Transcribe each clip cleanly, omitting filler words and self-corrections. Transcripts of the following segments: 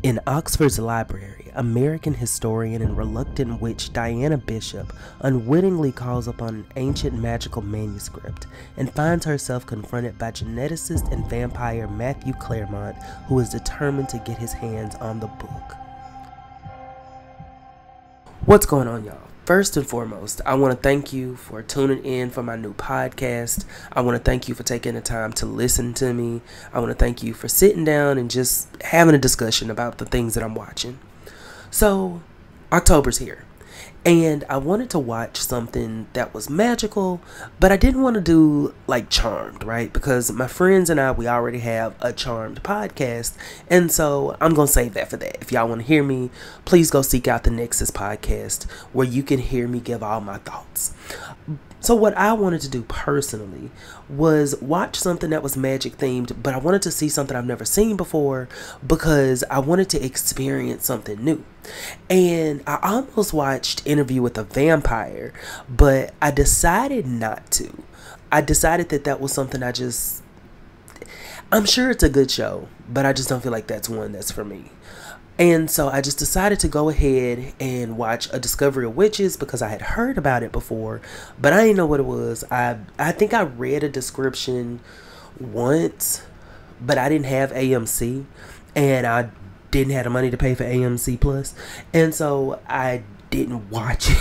In Oxford's library, American historian and reluctant witch Diana Bishop unwittingly calls upon an ancient magical manuscript and finds herself confronted by geneticist and vampire Matthew Claremont, who is determined to get his hands on the book. What's going on, y'all? First and foremost, I want to thank you for tuning in for my new podcast. I want to thank you for taking the time to listen to me. I want to thank you for sitting down and just having a discussion about the things that I'm watching. So, October's here. And I wanted to watch something that was magical, but I didn't want to do like Charmed, right? Because my friends and we already have a Charmed podcast. And so I'm going to save that for that. If y'all want to hear me, please go seek out the Nexus podcast where you can hear me give all my thoughts. So what I wanted to do personally was watch something that was magic themed, but I wanted to see something I've never seen before because I wanted to experience something new. And I almost watched Interview with a Vampire, but I decided not to. I decided that was something I'm sure it's a good show, but I just don't feel like that's one that's for me. And so I just decided to go ahead and watch A Discovery of Witches because I had heard about it before, but I didn't know what it was. I think I read a description once, but I didn't have AMC, and I didn't have the money to pay for AMC Plus, and so I didn't watch it.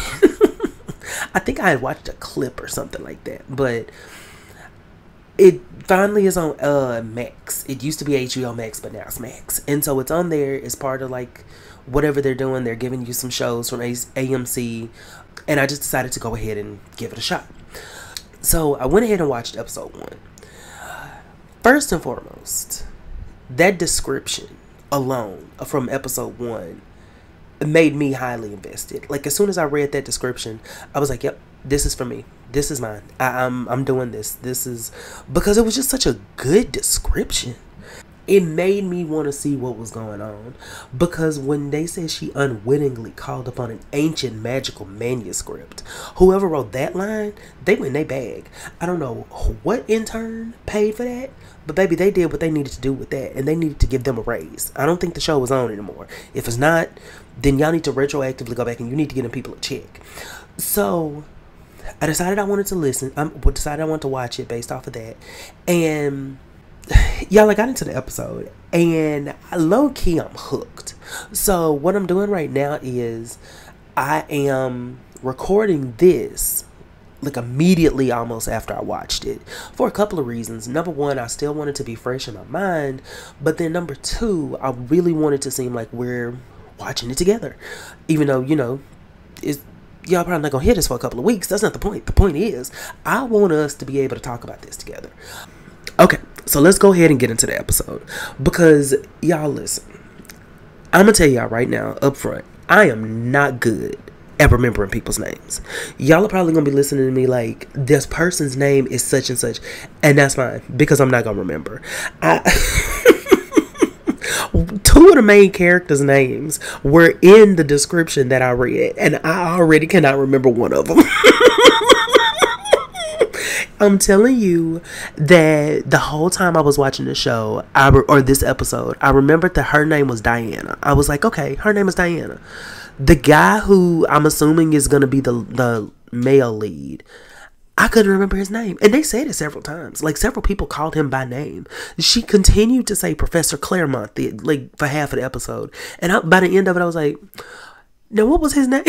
I think I had watched a clip or something like that, but it finally is on Max. It used to be HBO Max, but now it's Max. And so it's on there. It's part of like whatever they're doing. They're giving you some shows from AMC. And I just decided to go ahead and give it a shot. So I went ahead and watched episode 1. First and foremost, that description alone from episode 1 made me highly invested. Like as soon as I read that description, I was like, yep, this is for me. This is mine. I'm doing this. This is because it was just such a good description. It made me want to see what was going on. Because when they said she unwittingly called upon an ancient magical manuscript, whoever wrote that line, they went in their bag. I don't know what intern paid for that, but baby, they did what they needed to do with that, and they needed to give them a raise. I don't think the show was on anymore. If it's not, then y'all need to retroactively go back and you need to get them people a check. So I decided I wanted to listen. I decided I wanted to watch it based off of that. And y'all, I got into the episode. And low key, I'm hooked. So what I'm doing right now is I am recording this like immediately almost after I watched it for a couple of reasons. Number one, I still wanted to be fresh in my mind. But then number two, I really wanted to seem like we're watching it together. Even though, y'all probably not gonna hear this for a couple of weeks. That's not the point. The point is, I want us to be able to talk about this together. Okay, so let's go ahead and get into the episode. Because, y'all, listen. I'm gonna tell y'all right now, up front, I am not good at remembering people's names. Y'all are probably gonna be listening to me like, this person's name is such and such. And that's fine, because I'm not gonna remember. Two of the main characters' names were in the description that I read, and I already cannot remember one of them. I'm telling you that the whole time I was watching the show, or this episode, I remembered that her name was Diana. I was like, okay, her name is Diana. The guy who I'm assuming is going to be the male lead, I couldn't remember his name. And they said it several times. Like, several people called him by name. She continued to say Professor Claremont, for half of the episode. And by the end of it, I was like, now what was his name?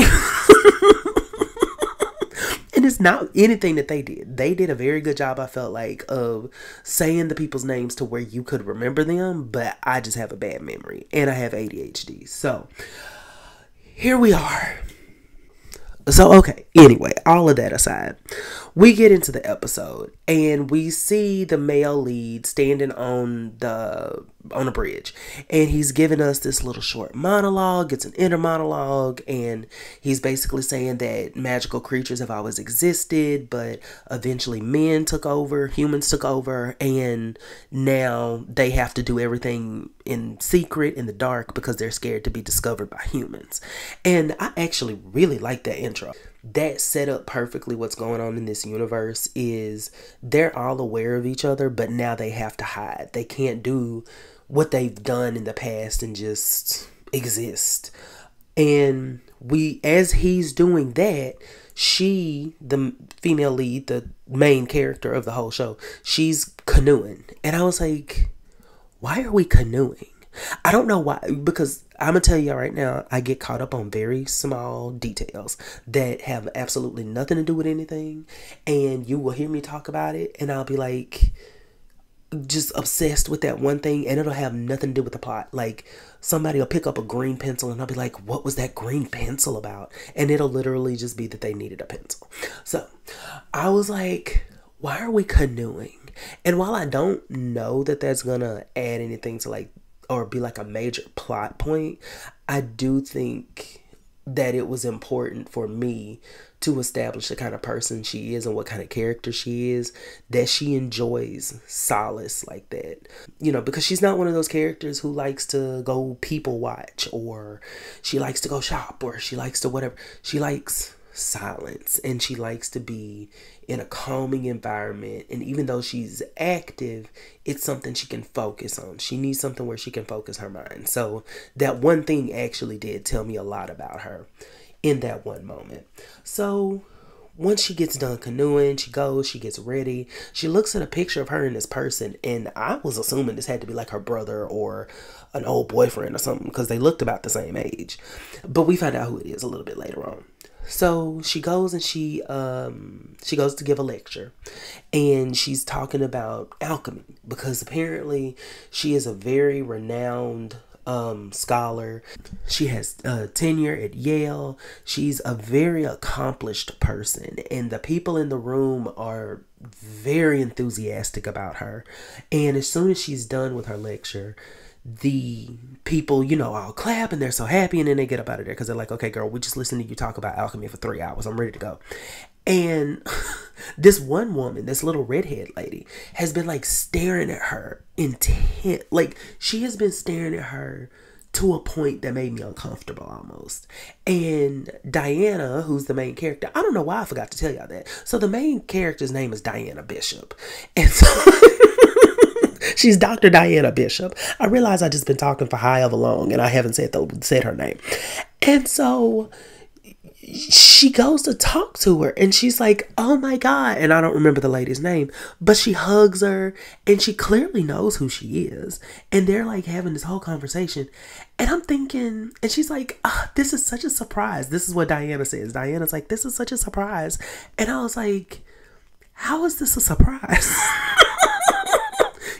And it's not anything that they did. They did a very good job, I felt like, of saying the people's names to where you could remember them. But I just have a bad memory. And I have ADHD. So, here we are. So, okay, anyway, all of that aside, we get into the episode and we see the male lead standing on a bridge, and he's giving us this little short monologue. It's an inner monologue, and he's basically saying that magical creatures have always existed, but eventually men took over, humans took over, and now they have to do everything in secret, in the dark, because they're scared to be discovered by humans. And I actually really like that intro. That set up perfectly what's going on in this universe. Is they're all aware of each other, but now they have to hide. They can't do what they've done in the past and just exist. And as he's doing that, she, the female lead, the main character of the whole show, she's canoeing. And I was like, why are we canoeing? I don't know why, because I'm going to tell y'all right now, I get caught up on very small details that have absolutely nothing to do with anything. And you will hear me talk about it, and I'll be like, just obsessed with that one thing, and it'll have nothing to do with the plot. Like, somebody will pick up a green pencil and I'll be like, what was that green pencil about? And it'll literally just be that they needed a pencil. So I was like, why are we canoeing? And while I don't know that that's gonna add anything to like, or be like a major plot point, I do think that it was important for me to establish the kind of person she is and what kind of character she is, that she enjoys solace like that. You know, because she's not one of those characters who likes to go people watch, or she likes to go shop, or she likes to whatever. She likes silence, and she likes to be in a calming environment. And even though she's active, it's something she can focus on. She needs something where she can focus her mind. So that one thing actually did tell me a lot about her in that one moment. So once she gets done canoeing, she goes, she gets ready, she looks at a picture of her and this person, and I was assuming this had to be like her brother or an old boyfriend or something, because they looked about the same age. But we find out who it is a little bit later on. So she goes and she goes to give a lecture, and she's talking about alchemy, because apparently she is a very renowned scholar. She has tenure at Yale. She's a very accomplished person, and the people in the room are very enthusiastic about her. And as soon as she's done with her lecture, the people, you know, all clap and they're so happy, and then they get up out of there because they're like, okay, girl, we just listened to you talk about alchemy for 3 hours. I'm ready to go. And this one woman, this little redhead lady, has been like staring at her intent. Like, she has been staring at her to a point that made me uncomfortable almost. And Diana, who's the main character, I don't know why I forgot to tell y'all that. So the main character's name is Diana Bishop. And so she's Dr. Diana Bishop. I realize I've just been talking for however long and I haven't said her name. And so she goes to talk to her, and she's like, oh my God. And I don't remember the lady's name, but she hugs her, and she clearly knows who she is. And they're like having this whole conversation. And I'm thinking, and she's like, this is such a surprise. This is what Diana says. Diana's like, this is such a surprise. And I was like, how is this a surprise?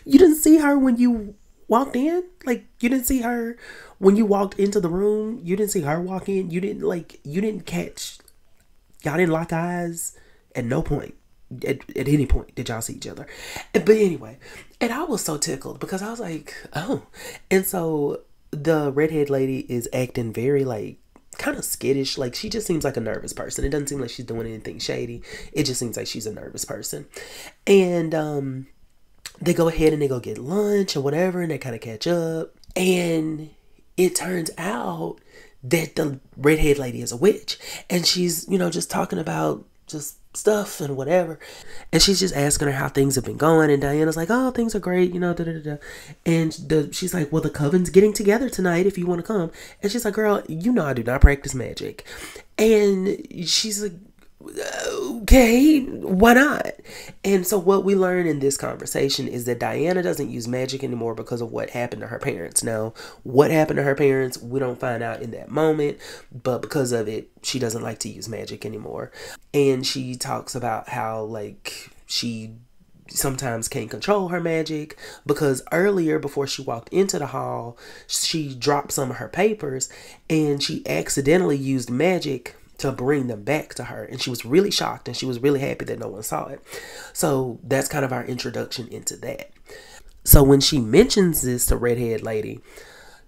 You didn't see her when you walked in? Like, you didn't see her when you walked into the room? You didn't see her walk in? You didn't catch, y'all didn't lock eyes at no point. At any point did y'all see each other. But anyway, and I was so tickled because I was like, oh. And so the redhead lady is acting very like kind of skittish. Like, she just seems like a nervous person. It doesn't seem like she's doing anything shady. It just seems like she's a nervous person. And they go ahead and they go get lunch or whatever, and they kind of catch up. And it turns out that the redhead lady is a witch. And she's, you know, just talking about just stuff and whatever. And she's just asking her how things have been going. And Diana's like, oh, things are great, you know, da da da. And she's like, well, the coven's getting together tonight if you want to come. And she's like, girl, you know I do not practice magic. And she's like, okay, why not? And so what we learn in this conversation is that Diana doesn't use magic anymore because of what happened to her parents. Now, what happened to her parents, we don't find out in that moment, but because of it, she doesn't like to use magic anymore. And she talks about how, like, she sometimes can't control her magic because earlier, before she walked into the hall, she dropped some of her papers and she accidentally used magic to bring them back to her. And she was really shocked, and she was really happy that no one saw it. So that's kind of our introduction into that. So when she mentions this to redhead lady,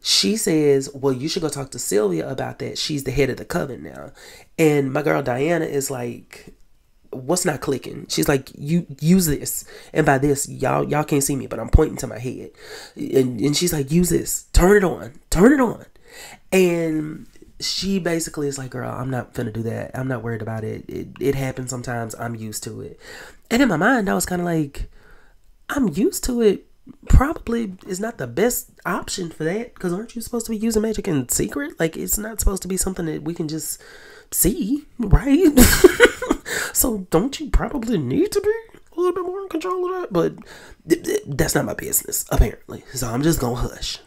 she says, well, you should go talk to Sylvia about that. She's the head of the coven now. And my girl Diana is like, what's not clicking? She's like, you use this. And by this, y'all can't see me, but I'm pointing to my head. And she's like, use this. Turn it on. Turn it on. And she basically is like, girl, I'm not finna do that. I'm not worried about it. It happens sometimes. I'm used to it. And in my mind, I was kind of like, I'm used to it probably is not the best option for that, because aren't you supposed to be using magic in secret? Like, it's not supposed to be something that we can just see, right? So don't you probably need to be a little bit more in control of that? But that's not my business, apparently, so I'm just gonna hush.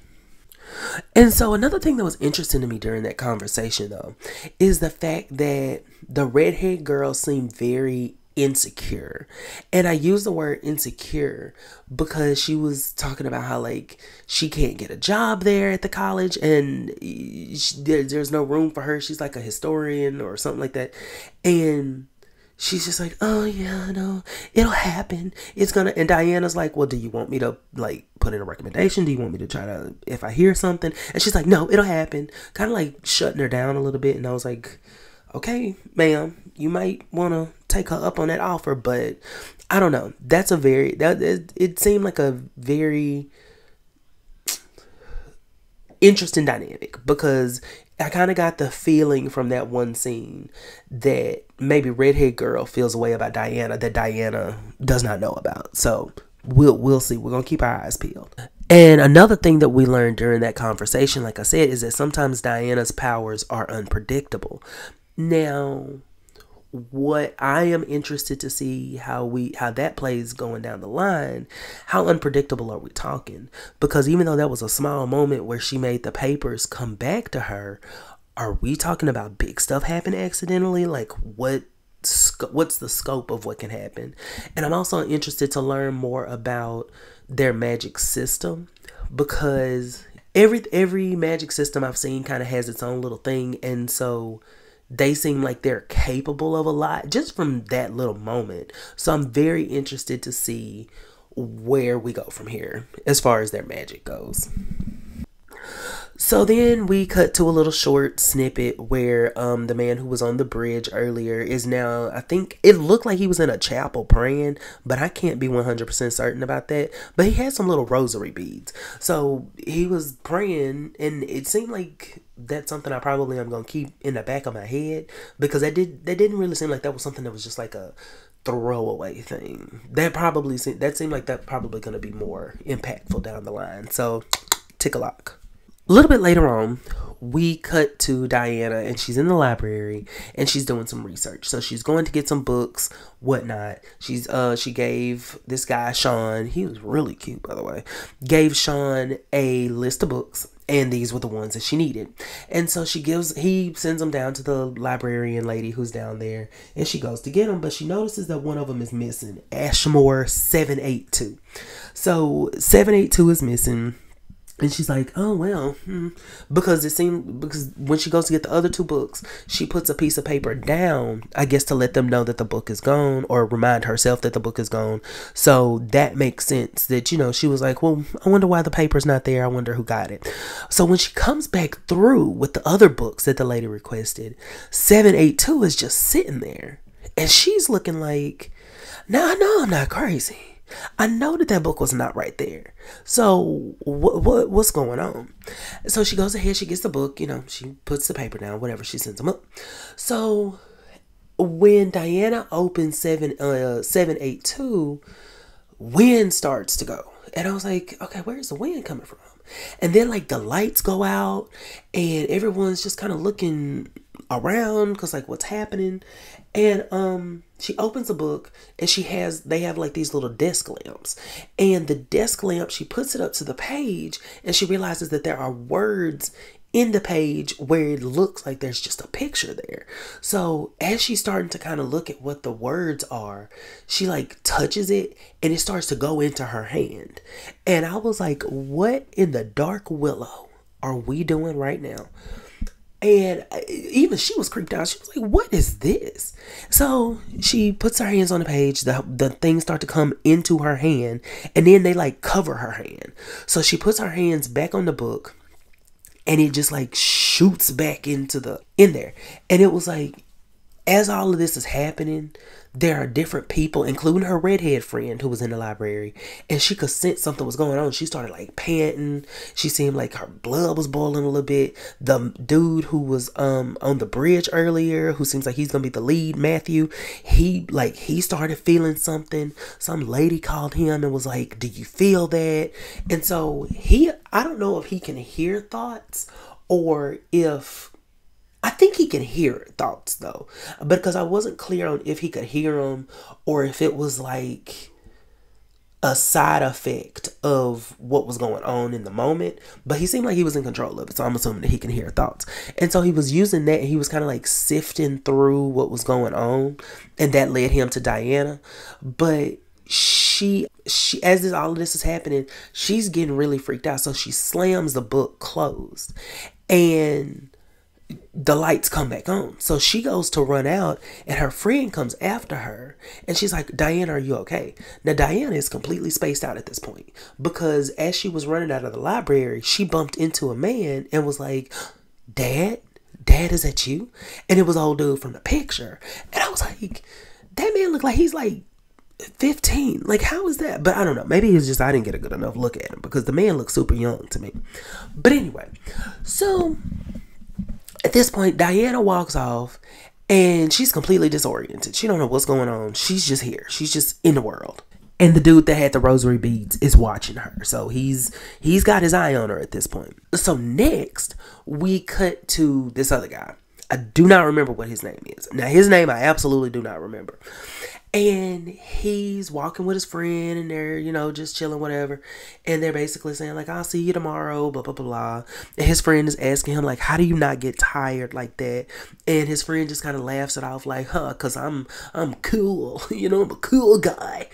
And so another thing that was interesting to me during that conversation, though, is the fact that the redhead girl seemed very insecure. And I use the word insecure because she was talking about how, like, she can't get a job there at the college, and there's no room for her. She's like a historian or something like that. And she's just like, oh yeah, no, it'll happen. It's gonna. And Diana's like, well, do you want me to, like, put in a recommendation? Do you want me to try to, if I hear something? And she's like, no, it'll happen. Kind of like shutting her down a little bit. And I was like, okay, ma'am, you might want to take her up on that offer, but I don't know. That's a very, it seemed like a very interesting dynamic, because I kind of got the feeling from that one scene that maybe redhead girl feels a way about Diana that Diana does not know about. So we'll see. We're gonna keep our eyes peeled. And another thing that we learned during that conversation, like I said, is that sometimes Diana's powers are unpredictable. Now, what I am interested to see how that plays going down the line. How unpredictable are we talking? Because even though that was a small moment where she made the papers come back to her, are we talking about big stuff happen accidentally? Like, what's the scope of what can happen? And I'm also interested to learn more about their magic system, because every magic system I've seen kind of has its own little thing, and so they seem like they're capable of a lot just from that little moment. So I'm very interested to see where we go from here as far as their magic goes. So then we cut to a little short snippet where the man who was on the bridge earlier is now, I think it looked like he was in a chapel praying, but I can't be 100% certain about that. But he had some little rosary beads. So he was praying, and it seemed like that's something I probably am going to keep in the back of my head, because that didn't really seem like that was something that was just like a throwaway thing. That seemed like that probably going to be more impactful down the line. So tick a lock. A little bit later on, we cut to Diana, and she's in the library, and she's doing some research. So she's going to get some books, whatnot. She gave this guy, Sean, he was really cute, by the way, gave Sean a list of books, and these were the ones that she needed. And so he sends them down to the librarian lady who's down there, and she goes to get them, but she notices that one of them is missing, Ashmore 782. So 782 is missing. And she's like, oh, well, because when she goes to get the other two books, she puts a piece of paper down, I guess, to let them know that the book is gone, or remind herself that the book is gone. So that makes sense that, she was like, well, I wonder why the paper's not there. I wonder who got it. So when she comes back through with the other books that the lady requested, 782 is just sitting there. And she's looking like, now I know I'm not crazy. I know that book was not right there. So what's going on? So she goes ahead, she gets the book, she puts the paper down, whatever, she sends them up. So when Diana opens 782, wind starts to go. And I was like, okay, where's the wind coming from? And then, like, the lights go out, and everyone's just kind of looking around, because, like, what's happening? And she opens a book, and they have like these little desk lamps, and the desk lamp, she puts it up to the page, and she realizes that there are words in the page where it looks like there's just a picture there. So as she's starting to kind of look at what the words are, she like touches it, and it starts to go into her hand. And I was like, what in the dark willow are we doing right now? And even she was creeped out. She was like, what is this? So she puts her hands on the page. The things start to come into her hand, and then they like cover her hand. So she puts her hands back on the book, and it just like shoots back in there. And it was like, as all of this is happening, there are different people, including her redhead friend who was in the library, and she could sense something was going on. She started like panting. She seemed like her blood was boiling a little bit. The dude who was on the bridge earlier, who seems like he's gonna be the lead, Matthew, he started feeling something. Some lady called him and was like, "Do you feel that?" And so I don't know if he can hear thoughts or if I think he can hear thoughts though, because I wasn't clear on if he could hear them or if it was like a side effect of what was going on in the moment. But he seemed like he was in control of it, so I'm assuming that he can hear thoughts. And so he was using that, and he was kind of like sifting through what was going on, and that led him to Diana. But she as all of this is happening, she's getting really freaked out, so she slams the book closed, and the lights come back on. So she goes to run out, and her friend comes after her, and she's like, "Diana, are you okay?" Now Diana is completely spaced out at this point, because as she was running out of the library, she bumped into a man and was like, Dad, is that you?" And it was old dude from the picture. And I was like, that man looked like he's like 15. Like, how is that? But I don't know, maybe it's just I didn't get a good enough look at him, because the man looked super young to me. But anyway, so at this point, Diana walks off, and she's completely disoriented. She don't know what's going on. She's just here. She's just in the world. And the dude that had the rosary beads is watching her. So he's got his eye on her at this point. So next, we cut to this other guy. I do not remember what his name is. Now, his name I absolutely do not remember. And he's walking with his friend, and they're, just chilling, whatever. And they're basically saying, like, "I'll see you tomorrow, blah, blah, blah, blah." And his friend is asking him, like, "How do you not get tired like that?" And his friend just kind of laughs it off, like, "Because I'm cool. I'm a cool guy."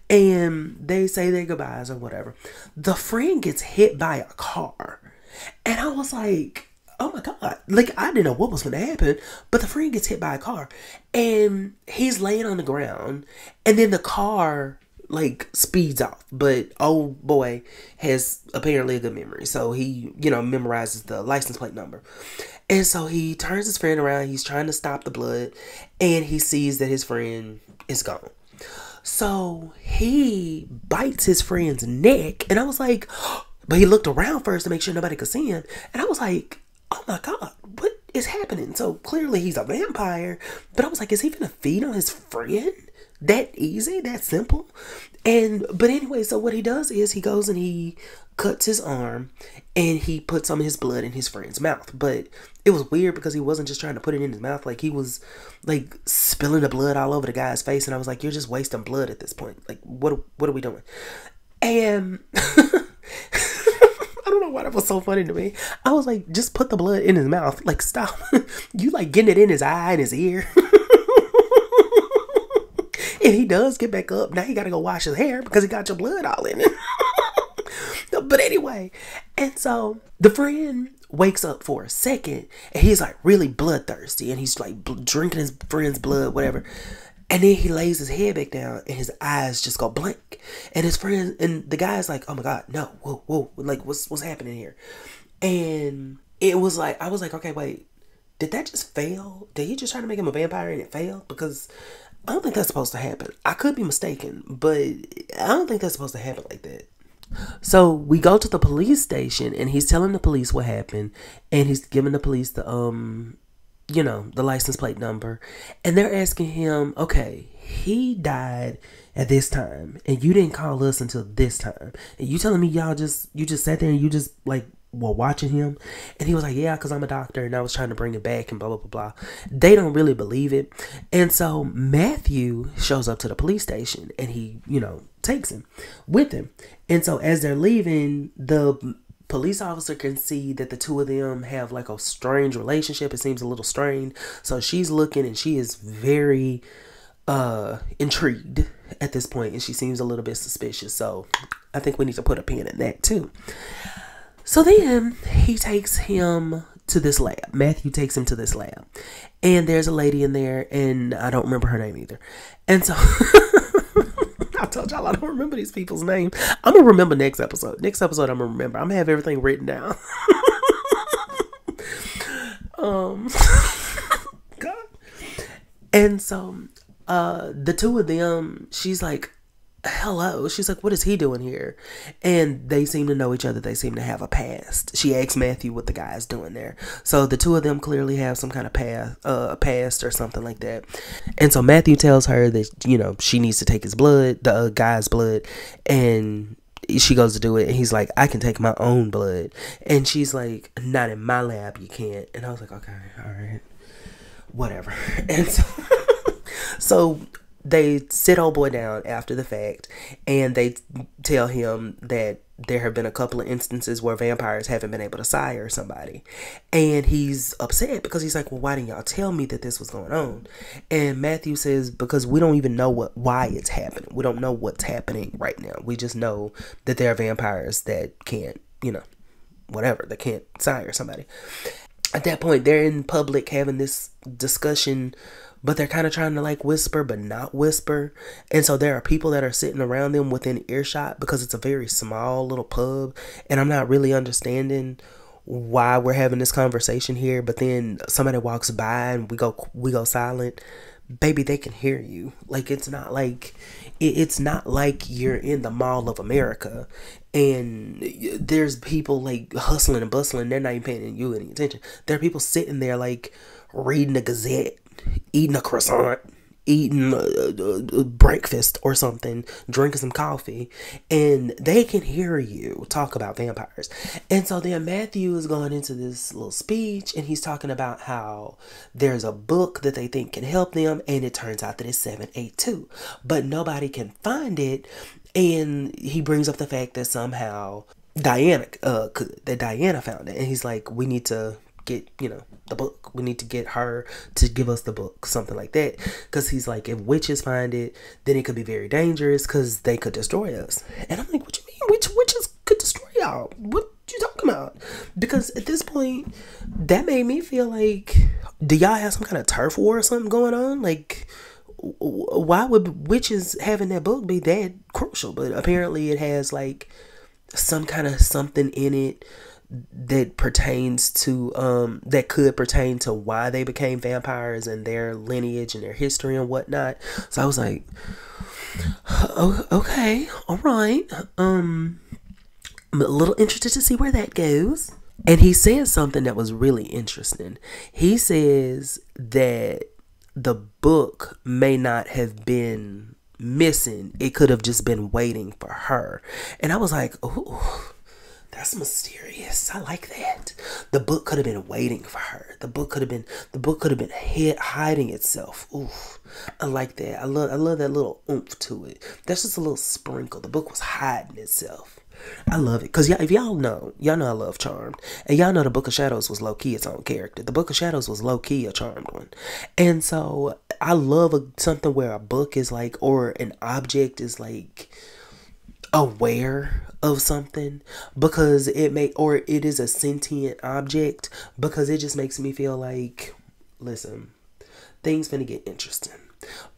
And they say their goodbyes or whatever. The friend gets hit by a car. And I was like, oh my God, like, I didn't know what was going to happen, but the friend gets hit by a car, and he's laying on the ground, and then the car, like, speeds off, but old boy has apparently a good memory, so he, memorizes the license plate number, and so he turns his friend around, he's trying to stop the blood, and he sees that his friend is gone. So he bites his friend's neck, and I was like, but he looked around first to make sure nobody could see him, and I was like, oh my God, what is happening? So clearly he's a vampire, but I was like, is he gonna feed on his friend? That easy? That simple? But anyway, so what he does is he goes and he cuts his arm, and he puts some of his blood in his friend's mouth. But it was weird because he wasn't just trying to put it in his mouth. Like, he was like spilling the blood all over the guy's face, and I was like, you're just wasting blood at this point. Like, what are we doing? And I don't know why that was so funny to me. I was like, just put the blood in his mouth. Like, stop. You like getting it in his eye and his ear. And he does get back up. Now he got to go wash his hair because he got your blood all in it. But anyway, and so the friend wakes up for a second, and he's like really bloodthirsty, and he's like drinking his friend's blood, whatever. And then he lays his head back down, and his eyes just go blank. And his friend, and the guy's like, "Oh my God, no, whoa, like what's happening here?" And it was like, I was like, okay, wait, did that just fail? Did he just try to make him a vampire and it failed? Because I don't think that's supposed to happen. I could be mistaken, but I don't think that's supposed to happen like that. So we go to the police station, and he's telling the police what happened, and he's giving the police the the license plate number, and they're asking him, okay, he died at this time, and you didn't call us until this time, and you telling me you just sat there and you just like were watching him? And he was like, yeah, because I'm a doctor and I was trying to bring it back and blah blah blah blah. They don't really believe it, and so Matthew shows up to the police station, and he takes him with him. And so as they're leaving, the police officer can see that the two of them have like a strange relationship. It seems a little strained. So she's looking, and she is very intrigued at this point, and she seems a little bit suspicious. So I think we need to put a pin in that too. So then he takes him to this lab. Matthew takes him to this lab, and there's a lady in there, and I don't remember her name either. And so I told y'all I don't remember these people's names. I'm going to remember next episode. Next episode I'm going to remember. I'm going to have everything written down. God. And so the two of them, she's like, hello. She's like, what is he doing here? And they seem to know each other. They seem to have a past. She asks Matthew what the guy's doing there. So the two of them clearly have some kind of past or something like that. And so Matthew tells her that, you know, she needs to take his blood, the guy's blood, and she goes to do it, and he's like, I can take my own blood. And she's like, not in my lab, you can't. And I was like, okay, all right, whatever. And so they sit old boy down after the fact, and they tell him that there have been a couple of instances where vampires haven't been able to sire somebody. And he's upset because he's like, well, why didn't y'all tell me that this was going on? And Matthew says, because we don't even know why it's happening. We don't know what's happening right now. We just know that there are vampires that can't, you know, whatever, that can't sire somebody. At that point, they're in public having this discussion, but they're kind of trying to like whisper but not whisper. And so there are people that are sitting around them within earshot because it's a very small little pub, and I'm not really understanding why we're having this conversation here. But then somebody walks by and we go silent. Baby, they can hear you. Like, it's not like you're in the Mall of America and there's people like hustling and bustling. They're not even paying you any attention. There are people sitting there like reading a Gazette, eating a croissant, eating breakfast or something, drinking some coffee, and they can hear you talk about vampires. And so then Matthew is going into this little speech, and he's talking about how there's a book that they think can help them, and it turns out that it's 782, but nobody can find it. And he brings up the fact that somehow Diana found it, and he's like, we need to get, you know, the book. We need to get her to give us the book, something like that. Because he's like, if witches find it, then it could be very dangerous because they could destroy us. And I'm like, what you mean? Which witches could destroy y'all? What you talking about? Because at this point, that made me feel like, do y'all have some kind of turf war or something going on? Like, why would witches having that book be that crucial? But apparently it has like some kind of something in it that pertains to that could pertain to why they became vampires and their lineage and their history and whatnot. So I was like, oh, okay, all right. I'm a little interested to see where that goes. And he says something that was really interesting. He says that the book may not have been missing. It could have just been waiting for her. And I was like, ooh, that's mysterious. I like that. The book could have been waiting for her. The book could have been hiding itself. Ooh, I like that. I love that little oomph to it. That's just a little sprinkle. The book was hiding itself. I love it. Because if y'all know I love Charmed. And y'all know the Book of Shadows was low-key its own character. The Book of Shadows was low-key a Charmed one. And so I love something where a book is like, or an object is like aware of something, because it is a sentient object, because it just makes me feel like, listen, things finna get interesting.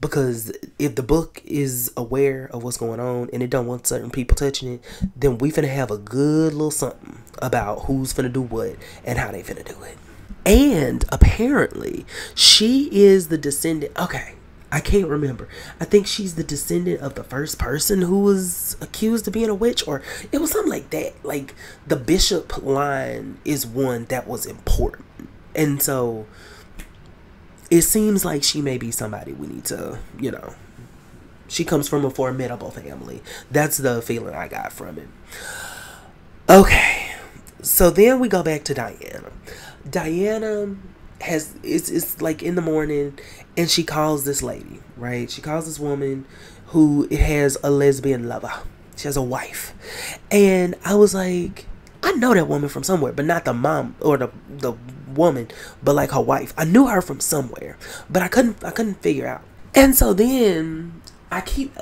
Because if the book is aware of what's going on and it don't want certain people touching it, then we finna have a good little something about who's finna do what and how they finna do it. And apparently she is the descendant. Okay, I can't remember. I think she's the descendant of the first person who was accused of being a witch, or it was something like that. Like, the bishop line is one that was important. And so it seems like she may be somebody we need to, you know, she comes from a formidable family. That's the feeling I got from it. Okay, so then we go back to Diana. Diana it's like in the morning, and she calls this lady, right? She calls this woman who has a lesbian lover. She has a wife. And I was like, I know that woman from somewhere, but not the mom or the woman, but like her wife. I knew her from somewhere, but I couldn't figure out. And so then I keep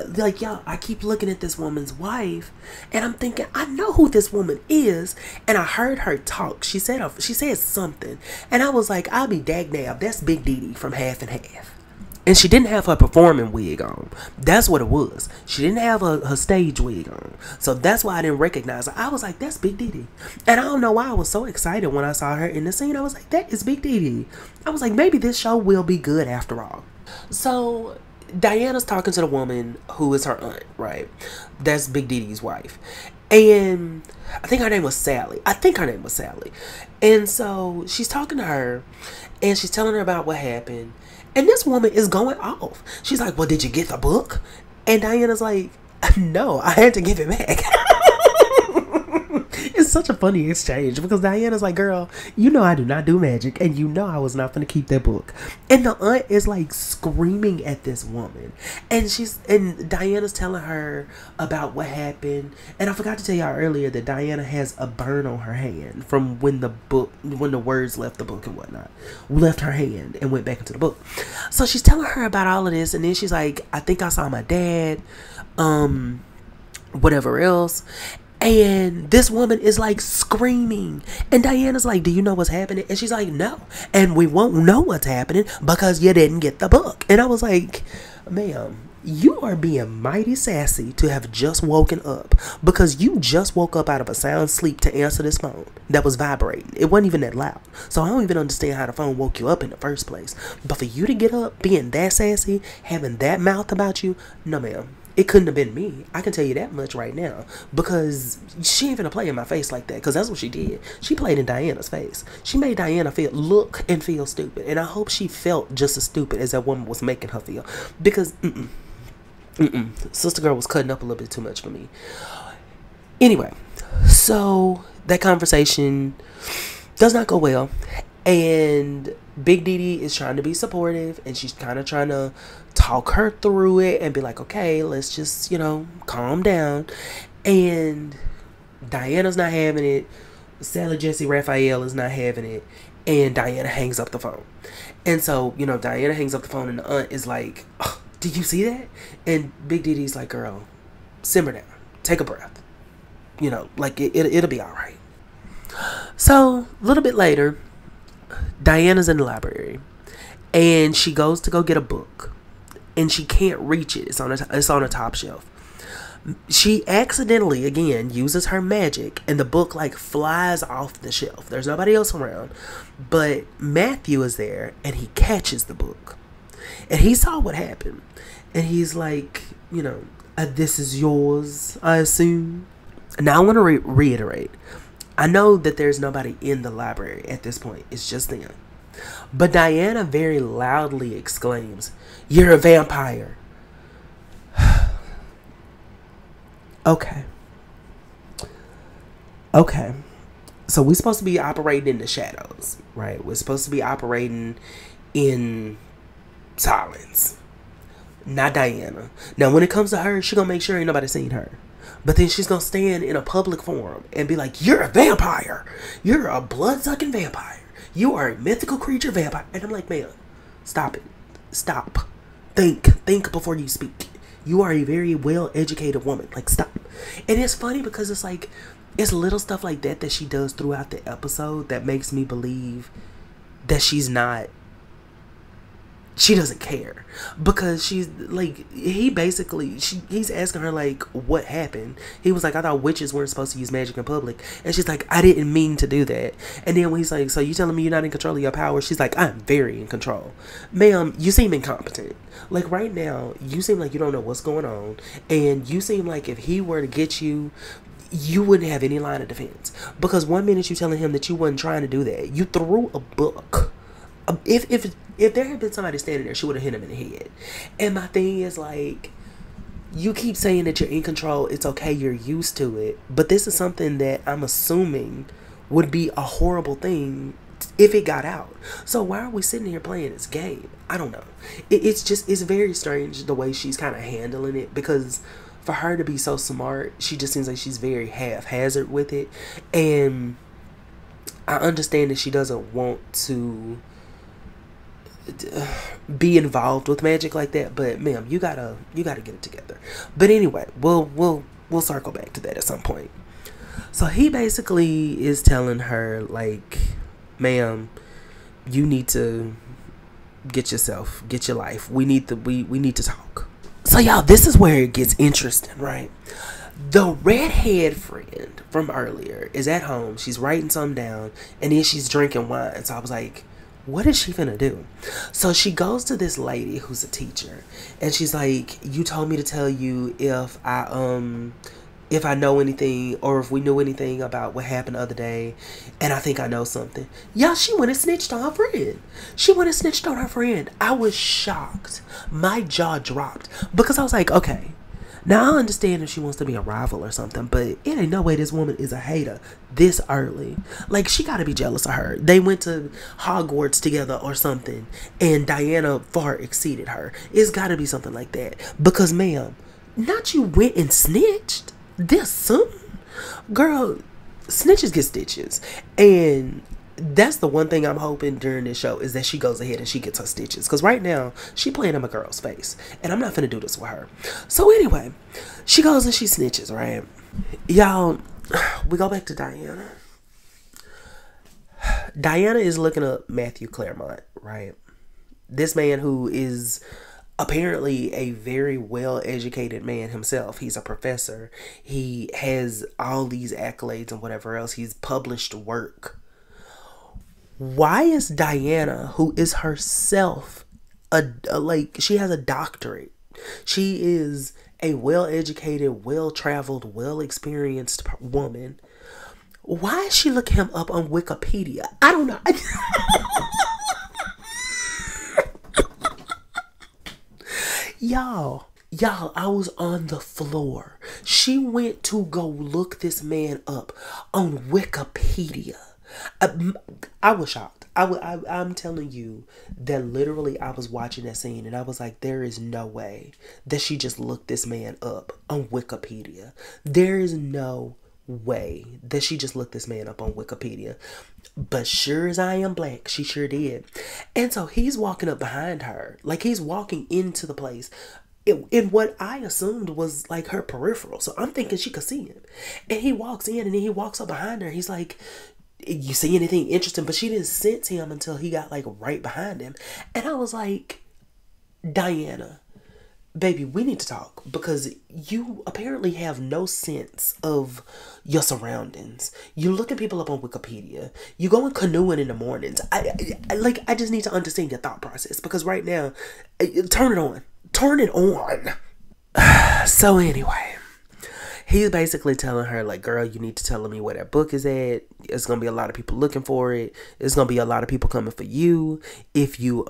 looking at this woman's wife, and I'm thinking, I know who this woman is. And I heard her talk. She said something, and I was like, I'll be dag-nab, that's Big Dee from Half and Half. And she didn't have her performing wig on. That's what it was. She didn't have her stage wig on. So that's why I didn't recognize her. I was like, that's Big Dee. And I don't know why I was so excited when I saw her in the scene. I was like, that is Big Dee. I was like, maybe this show will be good after all. So Diana's talking to the woman who is her aunt, right? That's Big Didi's wife. And I think her name was Sally. And so she's talking to her and she's telling her about what happened. And this woman is going off. She's like, well, did you get the book? And Diana's like, no, I had to give it back. It's such a funny exchange because Diana's like, girl, you know I do not do magic and you know I was not going to keep that book. And the aunt is like screaming at this woman. And Diana's telling her about what happened. And I forgot to tell y'all earlier that Diana has a burn on her hand from when the words left the book and whatnot. Left her hand and went back into the book. So she's telling her about all of this and then she's like, I think I saw my dad, whatever else. And this woman is like screaming. And Diana's like, do you know what's happening? And she's like, no. And we won't know what's happening because you didn't get the book. And I was like, ma'am, you are being mighty sassy to have just woken up because you just woke up out of a sound sleep to answer this phone that was vibrating. It wasn't even that loud. So I don't even understand how the phone woke you up in the first place. But for you to get up being that sassy, having that mouth about you, no ma'am. It couldn't have been me. I can tell you that much right now. Because she ain't finna play in my face like that. Because that's what she did. She played in Diana's face. She made Diana look and feel stupid. And I hope she felt just as stupid as that woman was making her feel. Because, Sister Girl was cutting up a little bit too much for me. Anyway. So, that conversation does not go well. And Big Didi is trying to be supportive. And she's kind of trying to talk her through it and be like, okay, let's just, calm down. And Diana's not having it. Sally Jesse Raphael is not having it. And Diana hangs up the phone. And so, Diana hangs up the phone and the aunt is like, oh, did you see that? And Big Didi's like, girl, simmer down. Take a breath. It'll be all right. So, a little bit later, Diana's in the library. And she goes to go get a book. And she can't reach it. It's on a top shelf. She accidentally, again, uses her magic. And the book, flies off the shelf. There's nobody else around. But Matthew is there. And he catches the book. And he saw what happened. And he's like, this is yours, I assume. Now I want to reiterate. I know that there's nobody in the library at this point. It's just them. But Diana very loudly exclaims, "You're a vampire." Okay. So we're supposed to be operating in the shadows, right? We're supposed to be operating in silence. Not Diana. Now, when it comes to her, she's going to make sure ain't nobody seen her. But then she's going to stand in a public forum and be like, "You're a vampire. You're a blood-sucking vampire. You are a mythical creature vampire." And I'm like, man, stop it. Stop. Think before you speak. You are a very well-educated woman. Stop. And it's funny because it's little stuff like that she does throughout the episode that makes me believe that she doesn't care. Because she's he's asking her what happened. He was like, "I thought witches weren't supposed to use magic in public." And she's like, "I didn't mean to do that." And then when he's like, "So you telling me you're not in control of your power?" She's like, "I'm very in control." Ma'am, you seem incompetent. Right now, you seem like you don't know what's going on. And you seem like if he were to get you, you wouldn't have any line of defense. Because one minute you're telling him that you wasn't trying to do that. You threw a book. If there had been somebody standing there, she would have hit him in the head. And my thing is you keep saying that you're in control. It's okay. You're used to it. But this is something that I'm assuming would be a horrible thing if it got out. So why are we sitting here playing this game? I don't know. It's very strange the way she's kind of handling it, because for her to be so smart, she just seems like she's very haphazard with it. And I understand that she doesn't want to be involved with magic like that, but ma'am, you gotta get it together. But anyway, we'll circle back to that at some point. So he basically is telling her ma'am, you need to get your life. We need to talk. So y'all, this is where it gets interesting, right? The redhead friend from earlier is at home. She's writing something down, and then she's drinking wine. So I was like, what is she finna do? So she goes to this lady who's a teacher, and she's like, you told me to tell you if I know anything or if we knew anything about what happened the other day, and I think I know something. Yeah, she went and snitched on her friend. She went and snitched on her friend. I was shocked. My jaw dropped because I was like, okay, now I understand if she wants to be a rival or something, but it ain't no way this woman is a hater this early. Like, she gotta be jealous of her. They went to Hogwarts together or something, and Diana far exceeded her. It's gotta be something like that. Because, ma'am, not you went and snitched this soon. Girl, snitches get stitches. And that's the one thing I'm hoping during this show is that she goes ahead and she gets her stitches. Because right now, she playing in my girl's face. And I'm not finna do this with her. So anyway, she goes and she snitches, right? Y'all, we go back to Diana. Diana is looking up Matthew Claremont, right? This man who is apparently a very well-educated man himself. He's a professor. He has all these accolades and whatever else. He's published work. Why is Diana, who is herself she has a doctorate, she is a well-educated, well-traveled, well-experienced woman, why is she looking him up on Wikipedia? I don't know. Y'all, I was on the floor. She went to go look this man up on Wikipedia. I was shocked. I'm telling you that literally I was watching that scene and I was like, there is no way that she just looked this man up on Wikipedia. There is no way that she just looked this man up on Wikipedia. But sure as I am black, she sure did. And so he's walking up behind her. Like, he's walking into the place in what I assumed was like her peripheral. So I'm thinking she could see him. And he walks in and then he walks up behind her. He's like, you see anything interesting? But she didn't sense him until he got like right behind him. And I was like, Diana, baby, we need to talk because you apparently have no sense of your surroundings. You looking people up on Wikipedia. You going canoeing in the mornings. I just need to understand your thought process because right now, turn it on. Turn it on. So anyway, he's basically telling her, like, girl, you need to tell me where that book is at. It's going to be a lot of people looking for it. It's going to be a lot of people coming for you if you,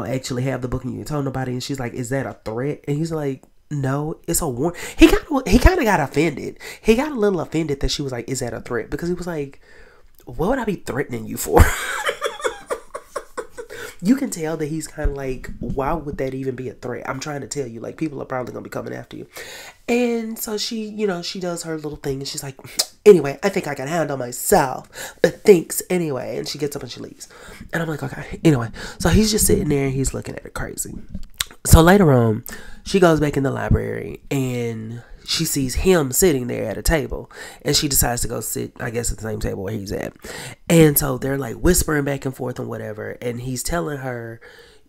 actually have the book and you ain't told nobody. And she's like, is that a threat? And he's like, no, it's a warning. He kind of got offended. He got a little offended that she was like, is that a threat? Because he was like, what would I be threatening you for? You can tell that he's kind of like, why would that even be a threat? I'm trying to tell you, like, people are probably going to be coming after you. And so she, she does her little thing and she's like, anyway, I think I can handle myself, but thanks anyway. And she gets up and she leaves. And I'm like, okay, anyway. So he's just sitting there and he's looking at her crazy. So later on, she goes back in the library and she sees him sitting there at a table and she decides to go sit, I guess, at the same table where he's at. And so they're like whispering back and forth and whatever. And he's telling her,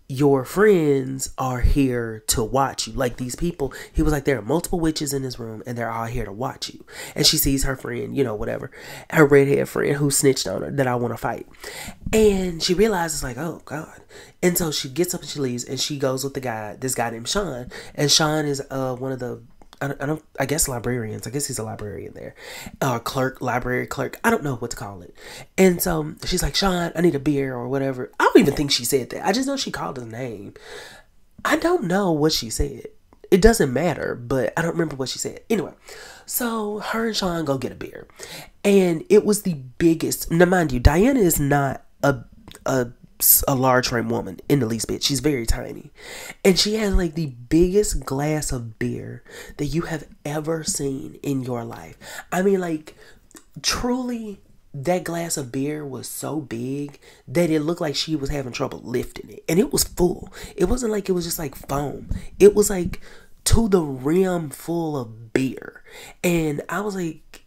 your friends are here to watch you. Like, these people, he was like, there are multiple witches in this room and they're all here to watch you. And she sees her friend, whatever, her redhead friend who snitched on her that I want to fight. And she realizes, like, oh God. And so she gets up and she leaves and she goes with this guy named Sean. And Sean is one of the, I guess librarians. I guess he's a librarian there. Library clerk. I don't know what to call it. And so she's like, Sean, I need a beer or whatever. I don't even think she said that. I just know she called his name. I don't know what she said. It doesn't matter, but I don't remember what she said. Anyway, so her and Sean go get a beer. And it was the biggest. Now, mind you, Diana is not a large frame woman in the least bit. She's very tiny. And she has like the biggest glass of beer that you have ever seen in your life. I mean, like, truly, that glass of beer was so big that it looked like she was having trouble lifting it. And it was full. It wasn't like it was just like foam. It was like to the rim full of beer. And I was like,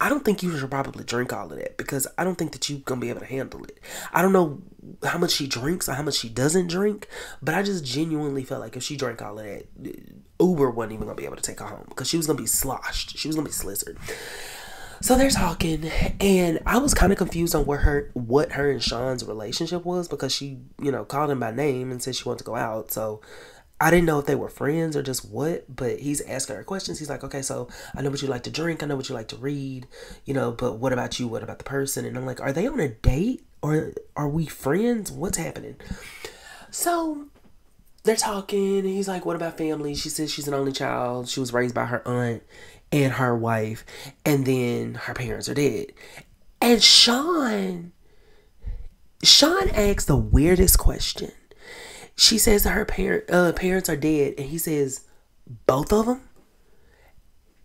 I don't think you should probably drink all of that because I don't think that you're going to be able to handle it. I don't know how much she drinks or how much she doesn't drink, but I just genuinely felt like if she drank all of that, Uber wasn't even going to be able to take her home because she was going to be sloshed. She was going to be slizzard. So they're talking, and I was kind of confused on what her and Sean's relationship was, because she, called him by name and said she wanted to go out. So I didn't know if they were friends or just what, but he's asking her questions. He's like, okay, so I know what you like to drink. I know what you like to read, but what about you? What about the person? And I'm like, are they on a date or are we friends? What's happening? So they're talking. And he's like, what about family? She says she's an only child. She was raised by her aunt and her wife, and then her parents are dead. And Sean asks the weirdest question. She says that her parents are dead, and he says, both of them?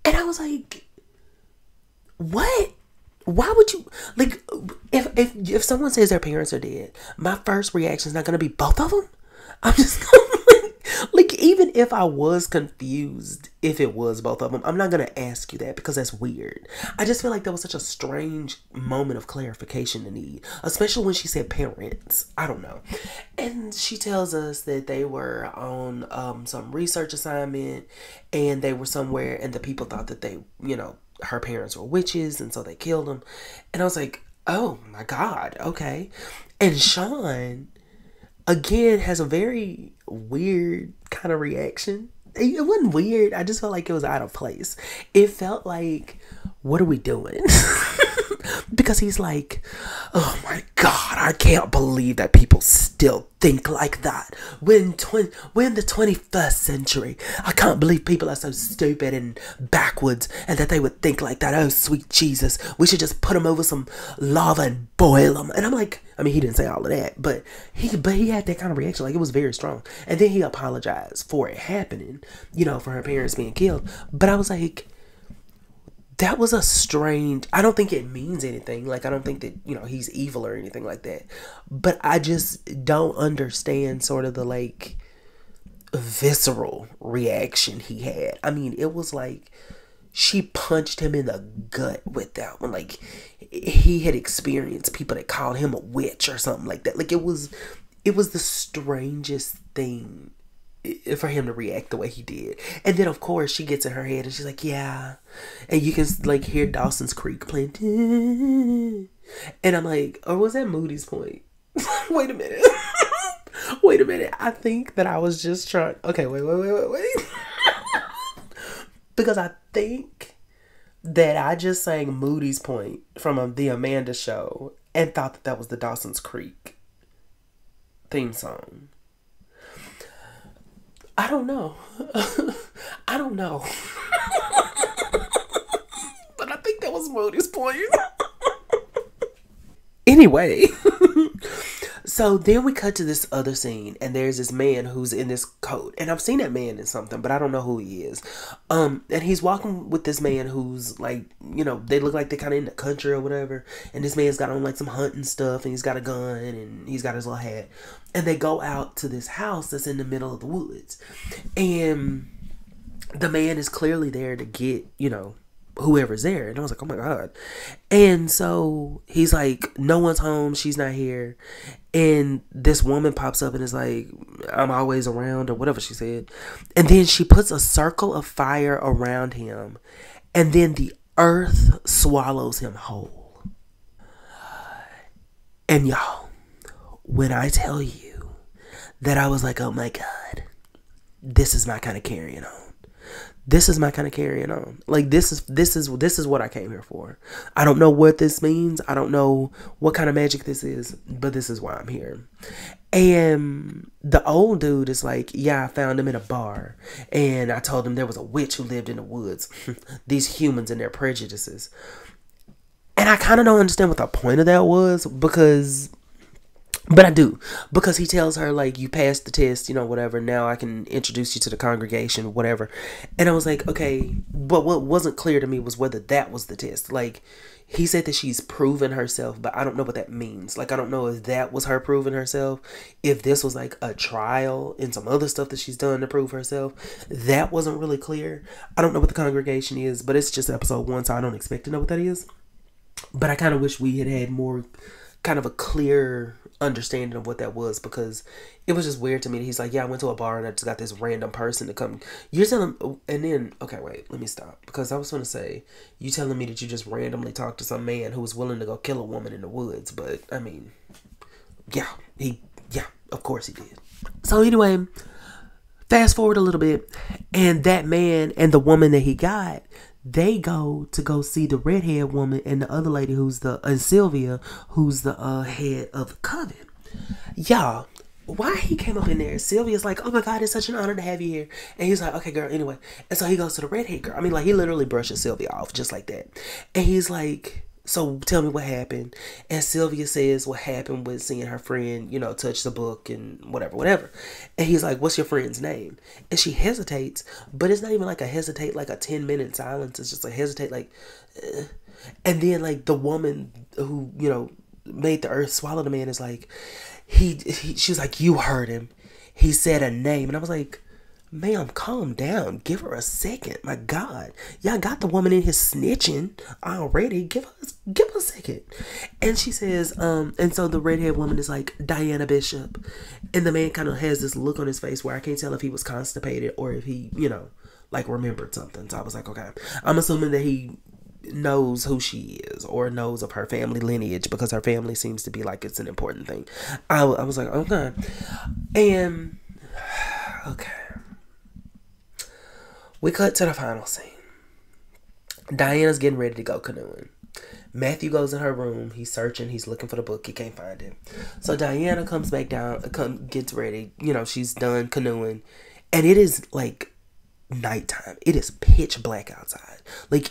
And I was like, what? Why would you, like, if someone says their parents are dead, my first reaction is not going to be both of them? I'm just like, even if I was confused if it was both of them, I'm not going to ask you that because that's weird. I just feel like that was such a strange moment of clarification to need, especially when she said parents. I don't know. And she tells us that they were on some research assignment, and they were somewhere, and the people thought that they, her parents were witches, and so they killed them. And I was like, oh my God, okay. And Sean, again, has a very weird kind of reaction. It wasn't weird. I just felt like it was out of place. It felt like, what are we doing? Because he's like, oh my God, I can't believe that people still think like that. We're in the 21st century. I can't believe people are so stupid and backwards and that they would think like that. Oh, sweet Jesus. We should just put them over some lava and boil them. And I'm like, I mean, he didn't say all of that, but he had that kind of reaction. Like, it was very strong. And then he apologized for it happening, for her parents being killed. But I was like, that was a strange, I don't think it means anything. Like, I don't think that, he's evil or anything like that. But I just don't understand sort of the, like, visceral reaction he had. I mean, it was like she punched him in the gut with that one. Like, he had experienced people that called him a witch or something like that. Like, it was the strangest thing for him to react the way he did. And then, of course, she gets in her head and she's like, yeah. And you can, like, hear Dawson's Creek playing. And I'm like, or was that Moody's Point? Wait a minute. Wait a minute. I think that I was just trying. Okay, wait. Because I think that I just sang Moody's Point from the Amanda Show and thought that was the Dawson's Creek theme song. I don't know. I don't know. But I think that was Moody's Point. Anyway. So then we cut to this other scene, and there's this man who's in this coat, and I've seen that man in something, but I don't know who he is. And he's walking with this man who's like, they look like they're kind of in the country or whatever, and this man's got on like some hunting stuff, and he's got a gun, and he's got his little hat, and they go out to this house that's in the middle of the woods, and the man is clearly there to get, whoever's there. And I was like, oh my God. And so he's like, no one's home, she's not here. And this woman pops up and is like, I'm always around, or whatever she said. And then she puts a circle of fire around him, and then the earth swallows him whole. And y'all, when I tell you that I was like, oh my God, this is my kind of carrying on. This is my kind of carrying on. Like, this is what I came here for. I don't know what this means. I don't know what kind of magic this is, but this is why I'm here. And the old dude is like, yeah, I found him in a bar, and I told him there was a witch who lived in the woods. These humans and their prejudices. And I kind of don't understand what the point of that was, but I do, because he tells her, like, you passed the test, whatever, now I can introduce you to the congregation, whatever. And I was like, okay, but what wasn't clear to me was whether that was the test. Like, he said that she's proven herself, but I don't know what that means. Like, I don't know if that was her proving herself, if this was like a trial and some other stuff that she's done to prove herself. That wasn't really clear. I don't know what the congregation is, but it's just episode 1, so I don't expect to know what that is. But I kind of wish we had more kind of a clear understanding of what that was, because it was just weird to me that he's like, yeah, I went to a bar and I just got this random person to come. You're telling, and then, okay, wait, let me stop, because I was going to say, you telling me that you just randomly talked to some man who was willing to go kill a woman in the woods, but I mean, yeah, of course he did. So anyway, fast forward a little bit, and that man and the woman that he got, they go see the redhead woman and the other lady and Sylvia, who's the head of the coven. Y'all, why he came up in there, Sylvia's like, oh my God, it's such an honor to have you here. And he's like, okay, girl, anyway. And so he goes to the redhead girl. I mean, like, he literally brushes Sylvia off just like that. And he's like, so tell me what happened. And Sylvia says what happened was seeing her friend, touch the book and whatever. And he's like, what's your friend's name? And she hesitates, but it's not even like a hestate, like a 10-minute silence. It's just a hesitate, like, and then like the woman who, made the earth swallow the man is like, she's like, you heard him. He said a name. And I was like, ma'am, calm down. Give her a second. My God. Y'all got the woman in here snitching already. Give her a second. And she says, and so the redhead woman is like, Diana Bishop. And the man kind of has this look on his face where I can't tell if he was constipated or if he, like remembered something. So I was like, okay. I'm assuming that he knows who she is or knows of her family lineage, because her family seems to be like it's an important thing. I was like, okay. And, okay. We cut to the final scene. Diana's getting ready to go canoeing. Matthew goes in her room. He's searching. He's looking for the book. He can't find it. So Diana comes back down, gets ready. She's done canoeing. And it is like nighttime. It is pitch black outside. Like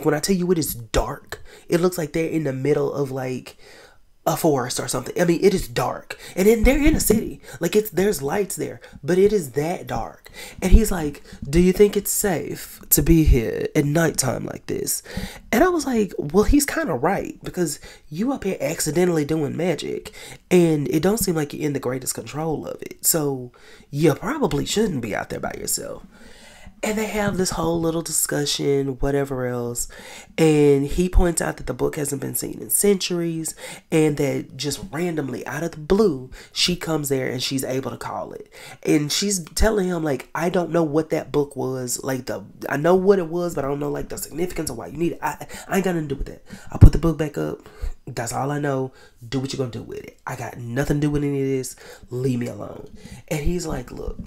when I tell you it is dark, it looks like they're in the middle of like a forest or something. I mean, it is dark. And then they're in a city. Like there's lights there, but it is that dark. And he's like, do you think it's safe to be here at nighttime like this? And I was like, well, he's kind of right, because you up here accidentally doing magic and it don't seem like you're in the greatest control of it. So you probably shouldn't be out there by yourself. And they have this whole little discussion, whatever else. And he points out that the book hasn't been seen in centuries. And that just randomly, out of the blue, she comes there and she's able to call it. And she's telling him, like, I don't know what that book was. Like, I know what it was, but I don't know, like, the significance of why you need it. I ain't got nothing to do with that. I put the book back up. That's all I know. Do what you're going to do with it. I got nothing to do with any of this. Leave me alone. And he's like, look,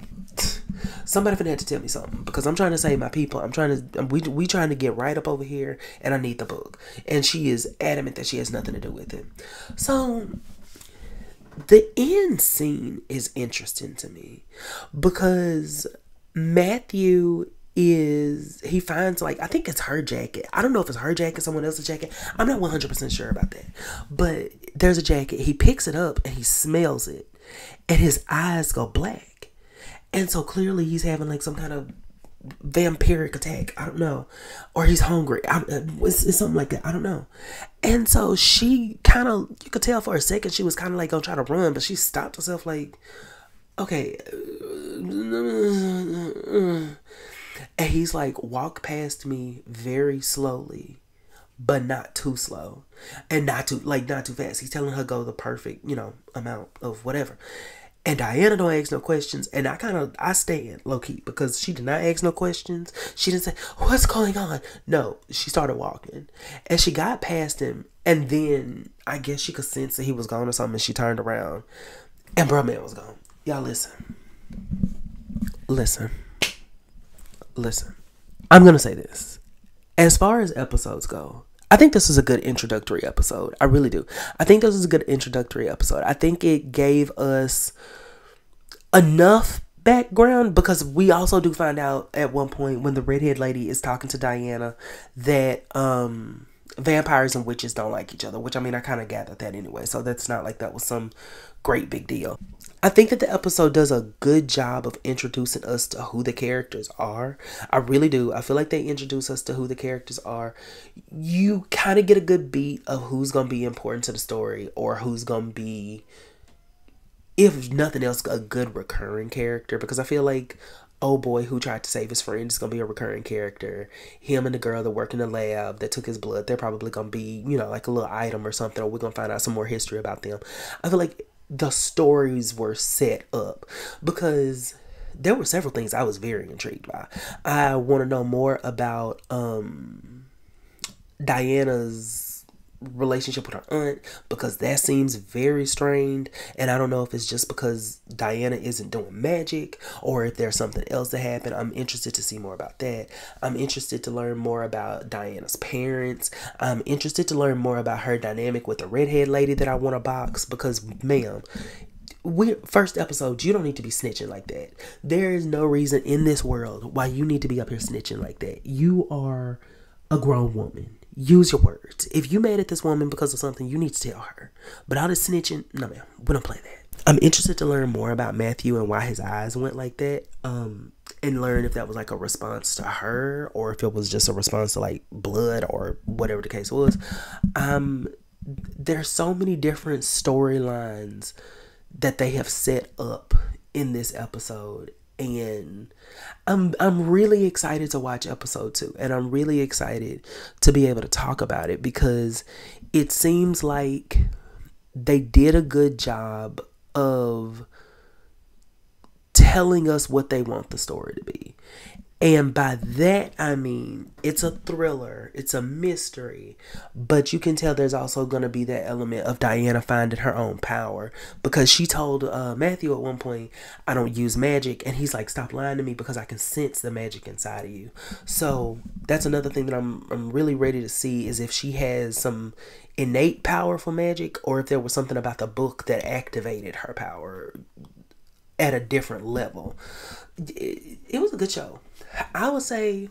somebody finna have to tell me something, because I'm trying to save my people. We trying to get right up over here, and I need the book. And she is adamant that she has nothing to do with it. So the end scene is interesting to me, because Matthew he finds, like, I think it's her jacket. I don't know if it's her jacket, someone else's jacket. I'm not 100% sure about that. But there's a jacket. He picks it up and he smells it, and his eyes go black. And so clearly he's having like some kind of vampiric attack. I don't know. Or he's hungry. It's something like that. I don't know. And so she kind of, you could tell for a second she was kind of like going to try to run, but she stopped herself like, okay. And he's like, walk past me very slowly, but not too slow. And not too fast. He's telling her go the perfect, amount of whatever. And Diana don't ask no questions. And I stand low key, because she did not ask no questions. She didn't say, what's going on? No, she started walking. And she got past him. And then I guess she could sense that he was gone or something. And she turned around. And bro man was gone. Y'all listen. I'm going to say this. As far as episodes go, I think this is a good introductory episode. I really do. I think this is a good introductory episode. I think it gave us enough background, because we also do find out at one point when the redhead lady is talking to Diana that vampires and witches don't like each other, which, I mean, I kind of gathered that anyway. So that's not like that was some great big deal. I think that the episode does a good job of introducing us to who the characters are. I really do. I feel like they introduce us to who the characters are. You kind of get a good beat of who's going to be important to the story, or who's going to be, if nothing else, a good recurring character. Because I feel like old boy who tried to save his friend is going to be a recurring character. Him and the girl that work in the lab that took his blood, they're probably going to be, you know, like a little item or something, or we're going to find out some more history about them. I feel like the stories were set up because there were several things I was very intrigued by. I want to know more about Diana's relationship with her aunt, because that seems very strained, and I don't know if it's just because Diana isn't doing magic or if there's something else that happened. I'm interested to see more about that. I'm interested to learn more about Diana's parents. I'm interested to learn more about her dynamic with the redhead lady that I want to box, because ma'am, first episode, you don't need to be snitching like that. There is no reason in this world why you need to be up here snitching like that. You are a grown woman. Use your words. If you mad at this woman because of something, you need to tell her. But all this snitching, no ma'am, we don't play that. I'm interested to learn more about Matthew and why his eyes went like that. And learn if that was like a response to her or if it was just a response to like blood or whatever the case was. There's so many different storylines that they have set up in this episode, and I'm really excited to watch episode 2, and I'm really excited to be able to talk about it, because it seems like they did a good job of telling us what they want the story to be. And by that, I mean, it's a thriller, it's a mystery, but you can tell there's also going to be that element of Diana finding her own power, because she told Matthew at one point, I don't use magic, and he's like, stop lying to me, because I can sense the magic inside of you. So that's another thing that I'm really ready to see, is if she has some innate power for magic, or if there was something about the book that activated her power at a different level. It was a good show. I would say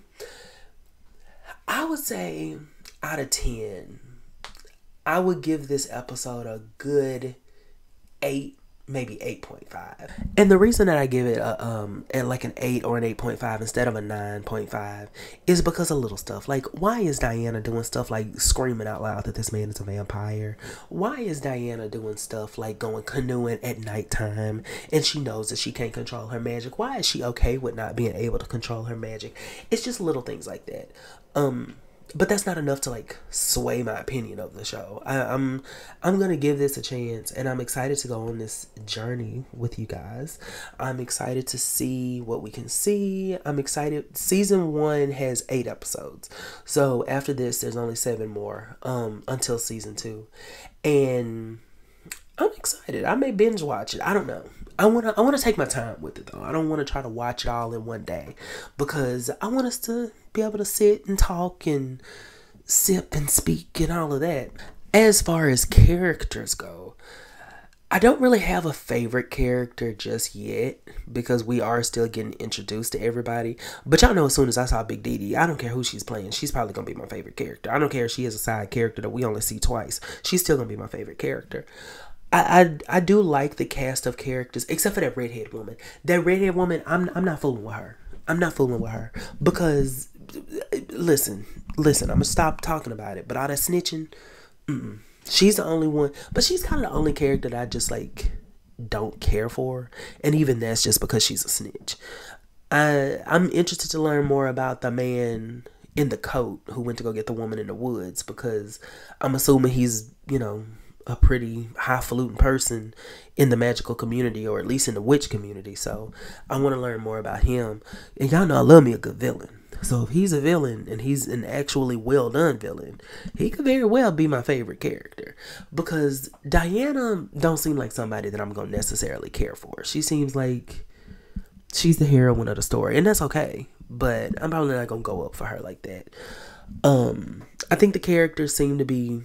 out of 10, I would give this episode a good 8, maybe 8.5. And the reason that I give it at like an 8 or an 8.5 instead of a 9.5 is because of little stuff. Like, why is Diana doing stuff like screaming out loud that this man is a vampire? Why is Diana doing stuff like going canoeing at nighttime and she knows that she can't control her magic? Why is she okay with not being able to control her magic? It's just little things like that. But that's not enough to like sway my opinion of the show. I'm gonna give this a chance, and I'm excited to go on this journey with you guys. I'm excited to see what we can see. I'm excited. Season 1 has 8 episodes, so after this, there's only 7 more until season 2, and I'm excited. I may binge watch it. I don't know. I wanna take my time with it though. I don't want to try to watch it all in one day, because I want us to be able to sit and talk and sip and speak and all of that. As far as characters go, I don't really have a favorite character just yet, because we are still getting introduced to everybody. But y'all know, as soon as I saw Big Didi, I don't care who she's playing, she's probably gonna be my favorite character. I don't care if she is a side character that we only see twice. She's still gonna be my favorite character. I do like the cast of characters, except for that redhead woman. That redhead woman, I'm not fooling with her. I'm not fooling with her, because listen, I'm gonna stop talking about it. But all that snitching, she's the only one. But she's kind of the only character that I just like don't care for, and even that's just because she's a snitch. I'm interested to learn more about the man in the coat who went to go get the woman in the woods, because I'm assuming he's, you know, a pretty highfalutin person in the magical community, or at least in the witch community. So I want to learn more about him. And y'all know I love me a good villain. So if he's a villain and he's an actually well done villain, he could very well be my favorite character, because Diana don't seem like somebody that I'm going to necessarily care for. She seems like she's the heroine of the story, and that's okay, but I'm probably not going to go up for her like that. I think the characters seem to be,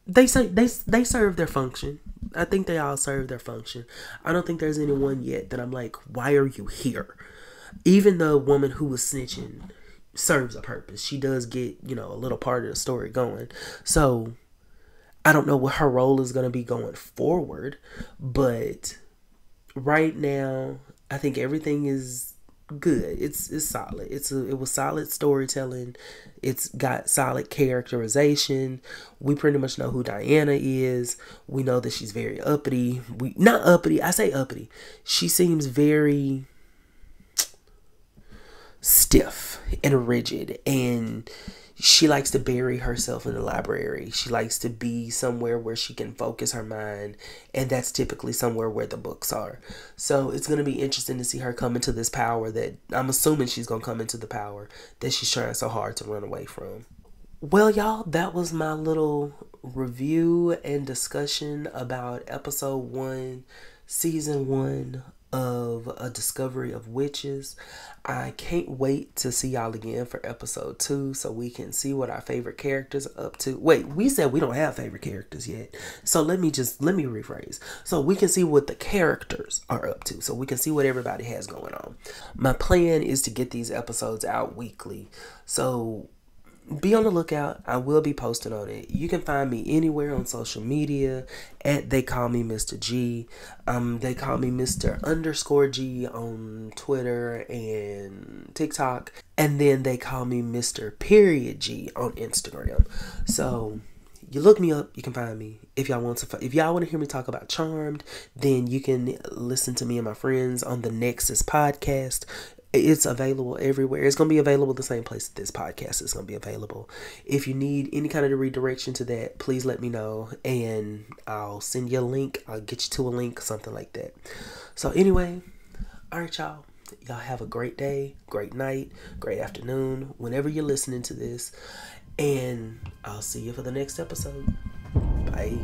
they serve their function. I think they all serve their function. I don't think there's anyone yet that I'm like, why are you here? Even the woman who was snitching serves a purpose. She does get, you know, a little part of the story going. So I don't know what her role is going to be going forward, but right now I think everything is good. It's solid. It was solid storytelling. It's got solid characterization. We pretty much know who Diana is. We know that she's very uppity. Not uppity. I say uppity. She seems very, stiff and rigid, and she likes to bury herself in the library. She likes to be somewhere where she can focus her mind, and that's typically somewhere where the books are. So it's going to be interesting to see her come into this power that I'm assuming she's going to come into the power that she's trying so hard to run away from. Well, y'all, that was my little review and discussion about episode 1, season 1 of A Discovery of Witches. I can't wait to see y'all again for episode 2 so we can see what our favorite characters are up to. Wait, we said we don't have favorite characters yet. So let me rephrase. So we can see what the characters are up to. So we can see what everybody has going on. My plan is to get these episodes out weekly. So be on the lookout. I will be posting on it. You can find me anywhere on social media at They Call Me Mr. G. They call me Mr_G on Twitter and TikTok. And then they call me Mr. G on Instagram. So you look me up, you can find me. If y'all want to hear me talk about Charmed, then you can listen to me and my friends on the Nexus podcast. It's available everywhere. It's going to be available the same place that this podcast is going to be available. If you need any kind of redirection to that, please let me know, and I'll send you a link. I'll get you to a link, something like that. So anyway, all right, y'all. Y'all have a great day, great night, great afternoon, whenever you're listening to this. And I'll see you for the next episode. Bye.